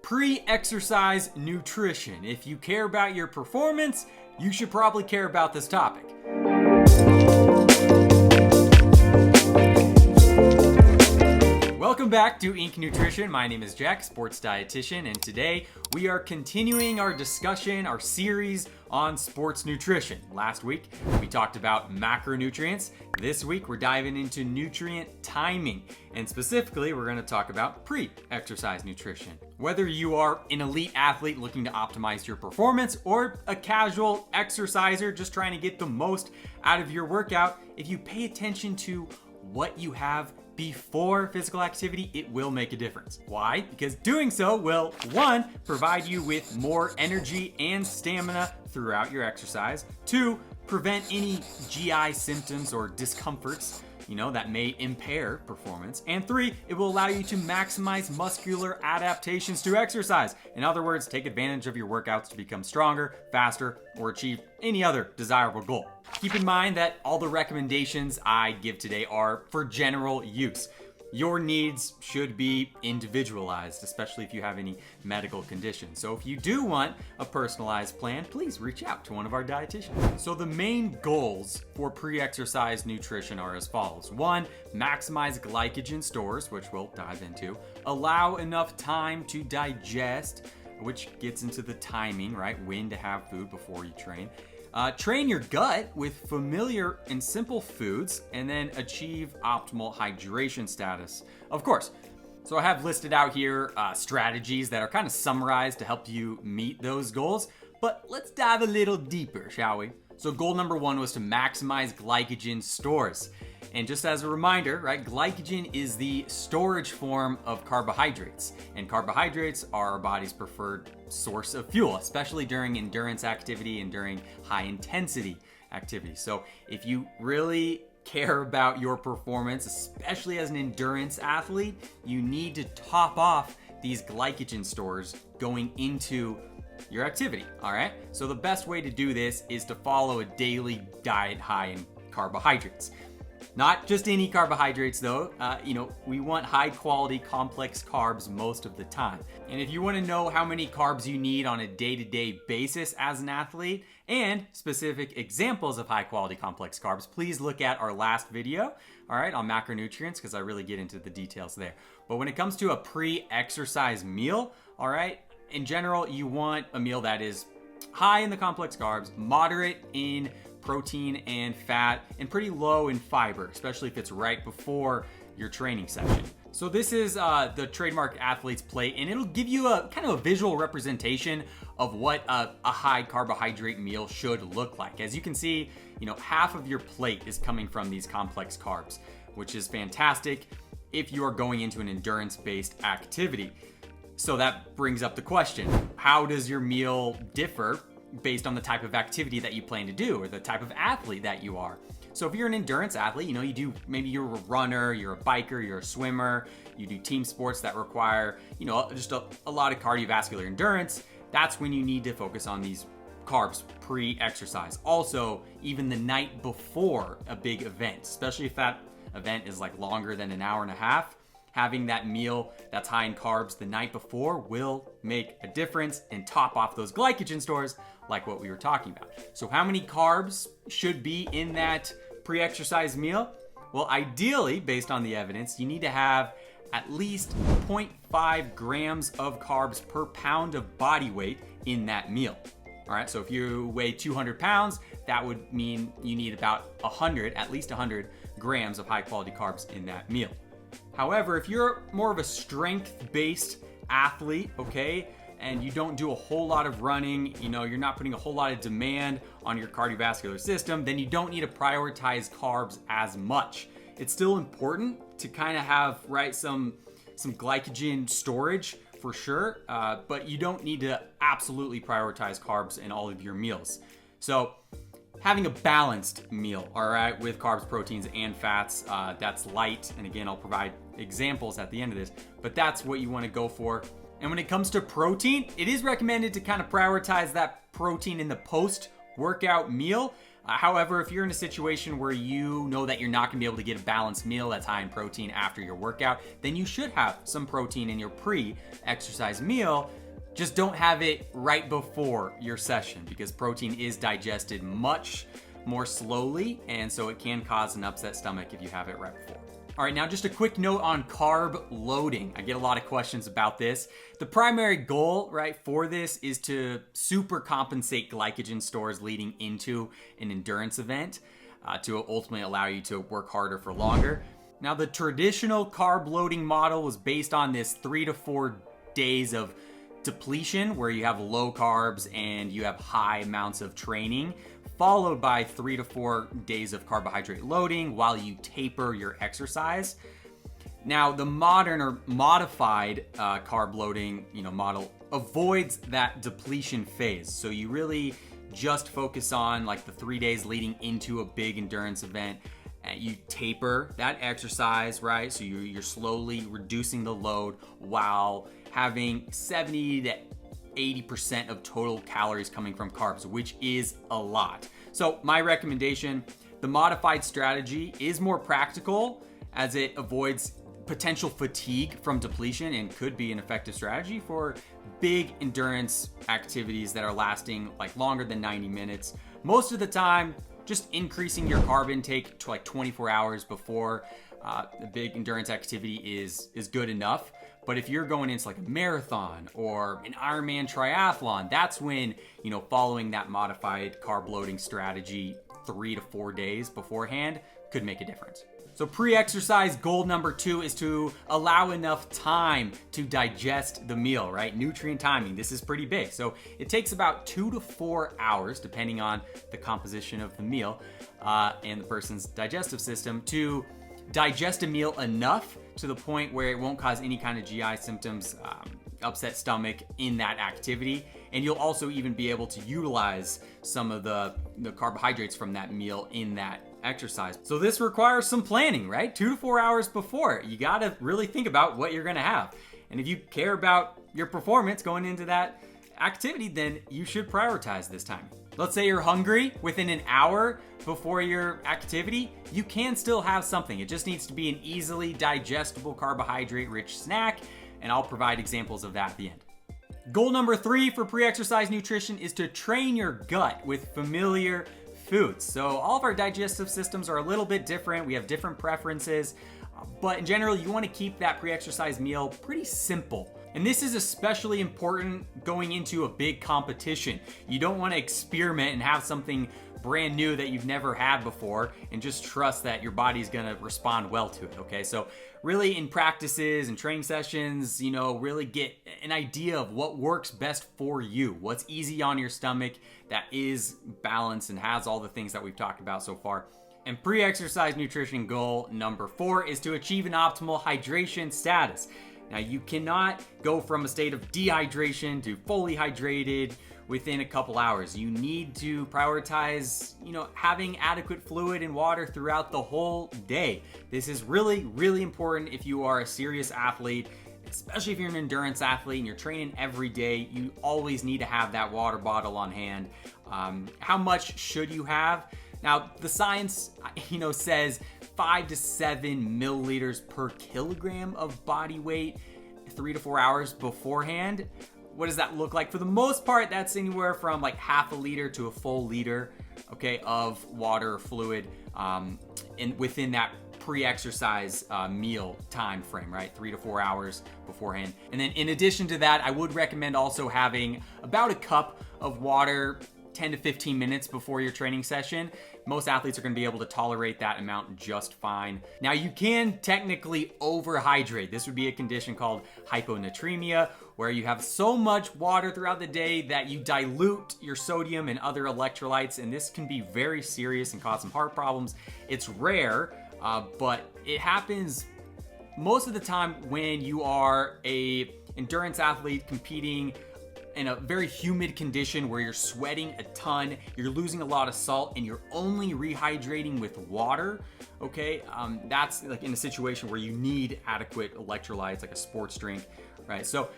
Pre-exercise nutrition. If you care about your performance, you should probably care about this topic. Welcome back to Inc. Nutrition. My name is Jack, sports dietitian, and today we are continuing our discussion, our series on sports nutrition. Last week, we talked about macronutrients. This week, we're diving into nutrient timing, and specifically, we're going to talk about pre-exercise nutrition. Whether you are an elite athlete looking to optimize your performance or a casual exerciser just trying to get the most out of your workout, if you pay attention to what you have before physical activity, it will make a difference. Why? Because doing so will, one, provide you with more energy and stamina throughout your exercise. Two, prevent any GI symptoms or discomforts, that may impair performance. And three, it will allow you to maximize muscular adaptations to exercise. In other words, take advantage of your workouts to become stronger, faster, or achieve any other desirable goal. Keep in mind that all the recommendations I give today are for general use. Your needs should be individualized, especially if you have any medical conditions. So if you do want a personalized plan, please reach out to one of our dietitians. So the main goals for pre-exercise nutrition are as follows. One, maximize glycogen stores, which we'll dive into. Allow enough time to digest, which gets into the timing, right? When to have food before you train. Train your gut with familiar and simple foods, and then achieve optimal hydration status. Of course, so I have listed out here strategies that are kind of summarized to help you meet those goals, but let's dive a little deeper, shall we? So goal number one was to maximize glycogen stores. And just as a reminder, right, glycogen is the storage form of carbohydrates. And carbohydrates are our body's preferred source of fuel, especially during endurance activity and during high intensity activity. So if you really care about your performance, especially as an endurance athlete, you need to top off these glycogen stores going into your activity, all right? So the best way to do this is to follow a daily diet high in carbohydrates. Not just any carbohydrates though, we want high quality complex carbs most of the time. And if you want to know how many carbs you need on a day-to-day basis as an athlete and specific examples of high quality complex carbs, please look at our last video, all right, on macronutrients, because I really get into the details there. But when it comes to a pre-exercise meal, all right, in general, you want a meal that is high in the complex carbs, moderate in protein and fat, and pretty low in fiber, especially if it's right before your training session. So this is the Trademark Athletes Plate, and it'll give you a kind of a visual representation of what a high carbohydrate meal should look like. As you can see, half of your plate is coming from these complex carbs, which is fantastic if you are going into an endurance-based activity. So that brings up the question, how does your meal differ based on the type of activity that you plan to do or the type of athlete that you are? So if you're an endurance athlete, maybe you're a runner, you're a biker, you're a swimmer, you do team sports that require, just a lot of cardiovascular endurance, that's when you need to focus on these carbs pre-exercise. Also, even the night before a big event, especially if that event is like longer than an hour and a half, having that meal that's high in carbs the night before will make a difference and top off those glycogen stores like what we were talking about. So how many carbs should be in that pre-exercise meal? Well, ideally, based on the evidence, you need to have at least 0.5 grams of carbs per pound of body weight in that meal. All right, so if you weigh 200 pounds, that would mean you need about at least 100 grams of high quality carbs in that meal. However, if you're more of a strength-based athlete, okay, and you don't do a whole lot of running, you're not putting a whole lot of demand on your cardiovascular system, then you don't need to prioritize carbs as much. It's still important to kind of have, right, some glycogen storage for sure, but you don't need to absolutely prioritize carbs in all of your meals. So having a balanced meal, all right, with carbs, proteins, and fats, that's light. And again, I'll provide examples at the end of this, but that's what you want to go for. And when it comes to protein, it is recommended to kind of prioritize that protein in the post-workout meal. However, if you're in a situation where you know that you're not going to be able to get a balanced meal that's high in protein after your workout, then you should have some protein in your pre-exercise meal. Just don't have it right before your session, because protein is digested much more slowly, and so it can cause an upset stomach if you have it right before. All right, now just a quick note on carb loading. I get a lot of questions about this. The primary goal, right, for this is to super compensate glycogen stores leading into an endurance event to ultimately allow you to work harder for longer. Now, the traditional carb loading model was based on this 3 to 4 days of depletion, where you have low carbs and you have high amounts of training, followed by 3 to 4 days of carbohydrate loading while you taper your exercise. Now, the modern or modified carb loading, model avoids that depletion phase. So you really just focus on like the 3 days leading into a big endurance event. You taper that exercise, right? So you're slowly reducing the load while having 70 to 80% of total calories coming from carbs, which is a lot. So my recommendation, the modified strategy is more practical as it avoids potential fatigue from depletion and could be an effective strategy for big endurance activities that are lasting like longer than 90 minutes. Most of the time, just increasing your carb intake to like 24 hours before a big endurance activity is good enough. But if you're going into like a marathon or an Ironman triathlon, that's when, following that modified carb loading strategy 3 to 4 days beforehand could make a difference. So pre-exercise goal number 2 is to allow enough time to digest the meal, right? Nutrient timing, this is pretty big. So it takes about 2 to 4 hours, depending on the composition of the meal and the person's digestive system, to digest a meal enough to the point where it won't cause any kind of GI symptoms, upset stomach in that activity. And you'll also even be able to utilize some of the carbohydrates from that meal in that exercise. So this requires some planning, right? 2 to 4 hours before. You got to really think about what you're going to have. And if you care about your performance going into that activity, then you should prioritize this time. Let's say you're hungry within an hour before your activity, you can still have something. It just needs to be an easily digestible carbohydrate-rich snack, and I'll provide examples of that at the end. Goal number 3 for pre-exercise nutrition is to train your gut with familiar foods. So all of our digestive systems are a little bit different. We have different preferences, but in general, you want to keep that pre-exercise meal pretty simple. And this is especially important going into a big competition. You don't want to experiment and have something brand new that you've never had before and just trust that your body's going to respond well to it, okay? So really in practices and training sessions, really get an idea of what works best for you, what's easy on your stomach, that is balanced and has all the things that we've talked about so far. And pre-exercise nutrition goal number 4 is to achieve an optimal hydration status. Now, you cannot go from a state of dehydration to fully hydrated within a couple hours. You need to prioritize, having adequate fluid and water throughout the whole day. This is really, really important if you are a serious athlete, especially if you're an endurance athlete and you're training every day. You always need to have that water bottle on hand. How much should you have? Now, the science, says 5 to 7 milliliters per kilogram of body weight 3 to 4 hours beforehand. What does that look like? For the most part, that's anywhere from like half a liter to a full liter, okay, of water or fluid within that pre-exercise meal time frame, right? 3 to 4 hours beforehand. And then in addition to that, I would recommend also having about a cup of water 10 to 15 minutes before your training session. Most athletes are going to be able to tolerate that amount just fine. Now, you can technically overhydrate. This would be a condition called hyponatremia, where you have so much water throughout the day that you dilute your sodium and other electrolytes, and this can be very serious and cause some heart problems. It's rare, but it happens most of the time when you are a endurance athlete competing in a very humid condition where you're sweating a ton, you're losing a lot of salt, and you're only rehydrating with water, okay? That's like in a situation where you need adequate electrolytes, like a sports drink, right? So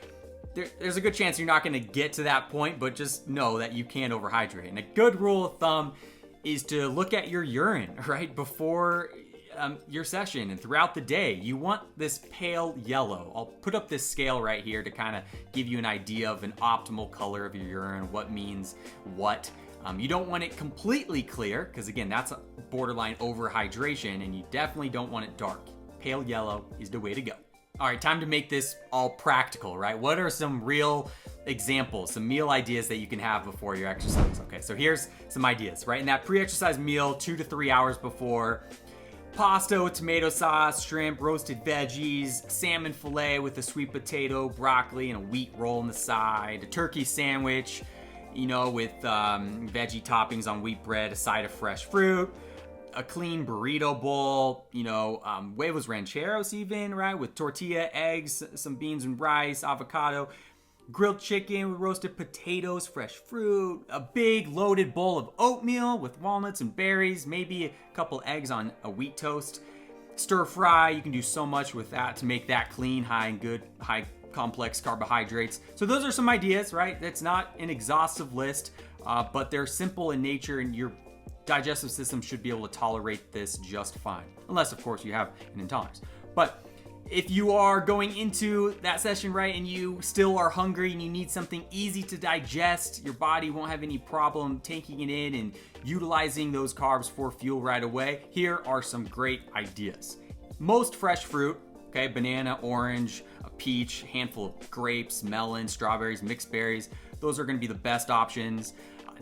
there's a good chance you're not gonna get to that point, but just know that you can overhydrate. And a good rule of thumb is to look at your urine, right, before your session and throughout the day. You want this pale yellow. I'll put up this scale right here to kind of give you an idea of an optimal color of your urine, what means what. You don't want it completely clear, because again, that's a borderline overhydration, and you definitely don't want it dark. Pale yellow is the way to go. All right, time to make this all practical, right? What are some real examples, some meal ideas that you can have before your exercise? Okay, so here's some ideas, right? In that pre-exercise meal, 2 to 3 hours before, pasta with tomato sauce, shrimp, roasted veggies, salmon fillet with a sweet potato, broccoli, and a wheat roll on the side, a turkey sandwich, with veggie toppings on wheat bread, a side of fresh fruit, a clean burrito bowl, huevos rancheros even, right? With tortilla, eggs, some beans and rice, avocado, grilled chicken with roasted potatoes, fresh fruit, a big loaded bowl of oatmeal with walnuts and berries, maybe a couple eggs on a wheat toast, stir fry. You can do so much with that to make that clean, high complex carbohydrates. So those are some ideas, right? That's not an exhaustive list, but they're simple in nature, and your digestive system should be able to tolerate this just fine. Unless, of course, you have an intolerance. But if you are going into that session, right, and you still are hungry and you need something easy to digest, your body won't have any problem taking it in and utilizing those carbs for fuel right away, here are some great ideas. Most fresh fruit, okay, banana, orange, a peach, handful of grapes, melon, strawberries, mixed berries, those are going to be the best options.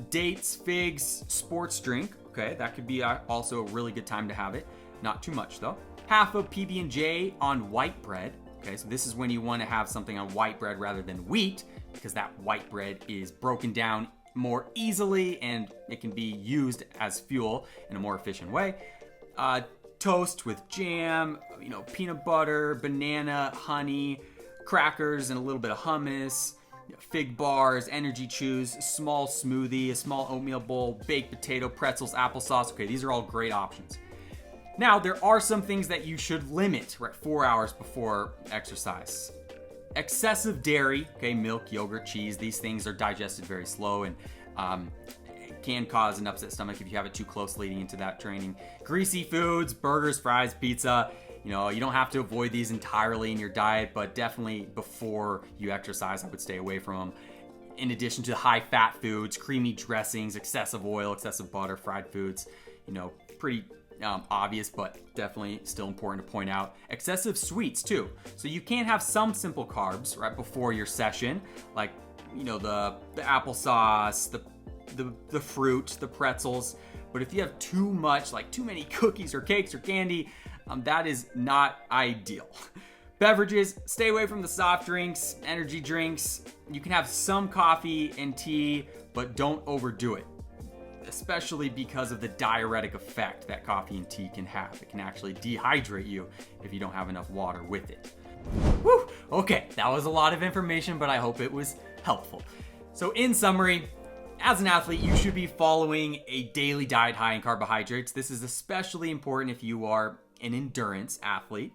Dates, figs, sports drink, okay, that could be also a really good time to have it. Not too much though. Half of PB&J on white bread, okay, so this is when you want to have something on white bread rather than wheat, because that white bread is broken down more easily and it can be used as fuel in a more efficient way. Toast with jam, peanut butter, banana, honey, crackers, and a little bit of hummus. Fig bars, energy chews, small smoothie, a small oatmeal bowl, baked potato, pretzels, applesauce. Okay, these are all great options. Now, there are some things that you should limit, right, 4 hours before exercise. Excessive dairy, okay, milk, yogurt, cheese, these things are digested very slow and can cause an upset stomach if you have it too close leading into that training. Greasy foods, burgers, fries, pizza. You don't have to avoid these entirely in your diet, but definitely before you exercise, I would stay away from them. In addition to high fat foods, creamy dressings, excessive oil, excessive butter, fried foods, pretty obvious, but definitely still important to point out. Excessive sweets too. So you can have some simple carbs right before your session, like, the applesauce, the fruit, the pretzels. But if you have too much, like too many cookies or cakes or candy, that is not ideal. Beverages, stay away from the soft drinks, energy drinks. You can have some coffee and tea, but don't overdo it, especially because of the diuretic effect that coffee and tea can have. It can actually dehydrate you if you don't have enough water with it. Whew. Okay, that was a lot of information, but I hope it was helpful. So in summary, as an athlete, you should be following a daily diet high in carbohydrates. This is especially important if you are an endurance athlete.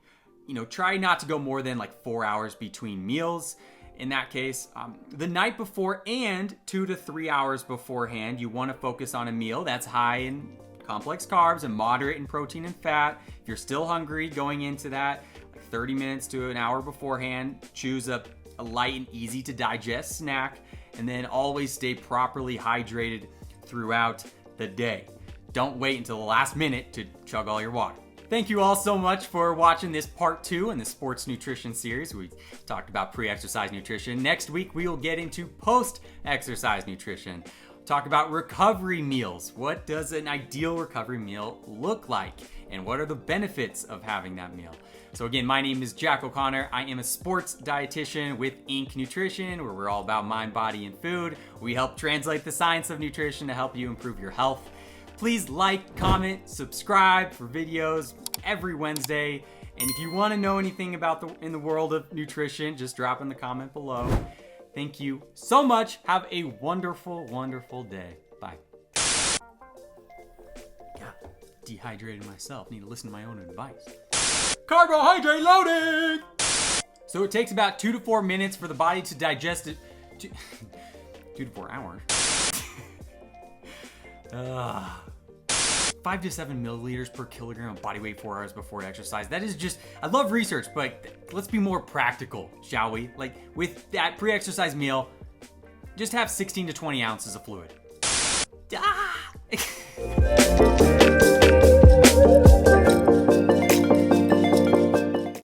Try not to go more than 4 hours between meals. In that case, the night before and 2 to 3 hours beforehand, you want to focus on a meal that's high in complex carbs and moderate in protein and fat. If you're still hungry going into that, 30 minutes to an hour beforehand, choose a light and easy to digest snack, and then always stay properly hydrated throughout the day. Don't wait until the last minute to chug all your water. Thank you all so much for watching this part 2 in the sports nutrition series. We talked about pre-exercise nutrition. Next week, we will get into post-exercise nutrition. Talk about recovery meals. What does an ideal recovery meal look like? And what are the benefits of having that meal? So again, my name is Jack O'Connor. I am a sports dietitian with Inc. Nutrition, where we're all about mind, body, and food. We help translate the science of nutrition to help you improve your health. Please like, comment, subscribe for videos every Wednesday. And if you want to know anything about in the world of nutrition, just drop in the comment below. Thank you so much. Have a wonderful, wonderful day. Bye. God, dehydrated myself. Need to listen to my own advice. Carbohydrate loading! So it takes about 2 to 4 minutes for the body to digest it. 2 to 4 hours. 5 to 7 milliliters per kilogram of body weight 4 hours before exercise. That is just, I love research, but let's be more practical, shall we? Like with that pre-exercise meal, just have 16 to 20 ounces of fluid.